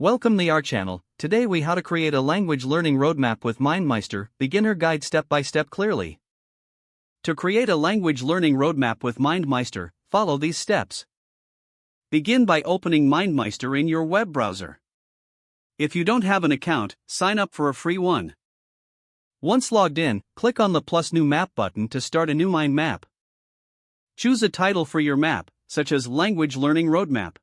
Welcome to our channel. Today we how to create a language learning roadmap with MindMeister, beginner guide step by step clearly. To create a language learning roadmap with MindMeister, follow these steps. Begin by opening MindMeister in your web browser. If you don't have an account, sign up for a free one. Once logged in, click on the plus new map button to start a new mind map. Choose a title for your map, such as Language Learning Roadmap.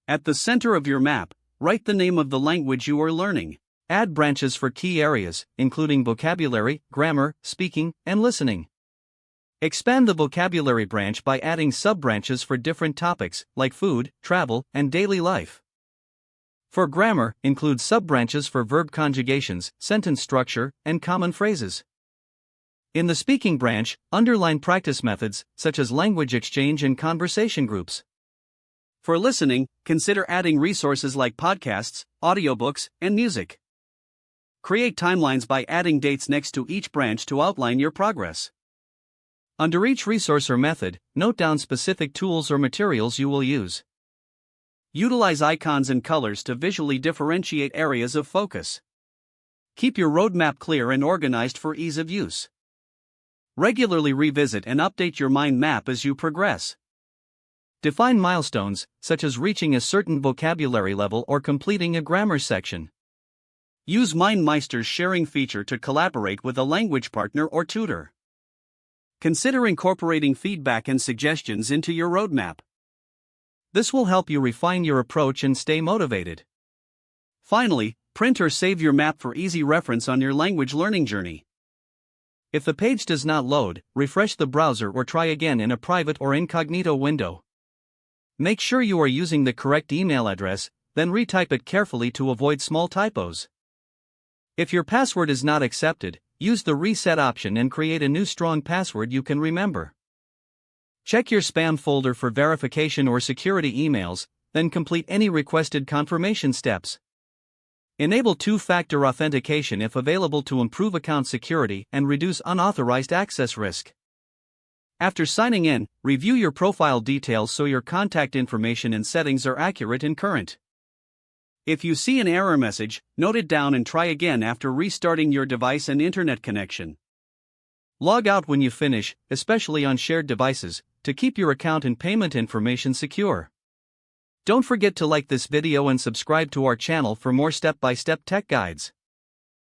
At the center of your map, write the name of the language you are learning. Add branches for key areas, including vocabulary, grammar, speaking, and listening. Expand the vocabulary branch by adding sub-branches for different topics, like food, travel, and daily life. For grammar, include sub-branches for verb conjugations, sentence structure, and common phrases. In the speaking branch, underline practice methods, such as language exchange and conversation groups. For listening, consider adding resources like podcasts, audiobooks, and music. Create timelines by adding dates next to each branch to outline your progress. Under each resource or method, note down specific tools or materials you will use. Utilize icons and colors to visually differentiate areas of focus. Keep your roadmap clear and organized for ease of use. Regularly revisit and update your mind map as you progress. Define milestones, such as reaching a certain vocabulary level or completing a grammar section. Use MindMeister's sharing feature to collaborate with a language partner or tutor. Consider incorporating feedback and suggestions into your roadmap. This will help you refine your approach and stay motivated. Finally, print or save your map for easy reference on your language learning journey. If the page does not load, refresh the browser or try again in a private or incognito window. Make sure you are using the correct email address, then retype it carefully to avoid small typos. If your password is not accepted, use the reset option and create a new strong password you can remember. Check your spam folder for verification or security emails, then complete any requested confirmation steps. Enable two-factor authentication if available to improve account security and reduce unauthorized access risk. After signing in, review your profile details so your contact information and settings are accurate and current. If you see an error message, note it down and try again after restarting your device and internet connection. Log out when you finish, especially on shared devices, to keep your account and payment information secure. Don't forget to like this video and subscribe to our channel for more step-by-step tech guides.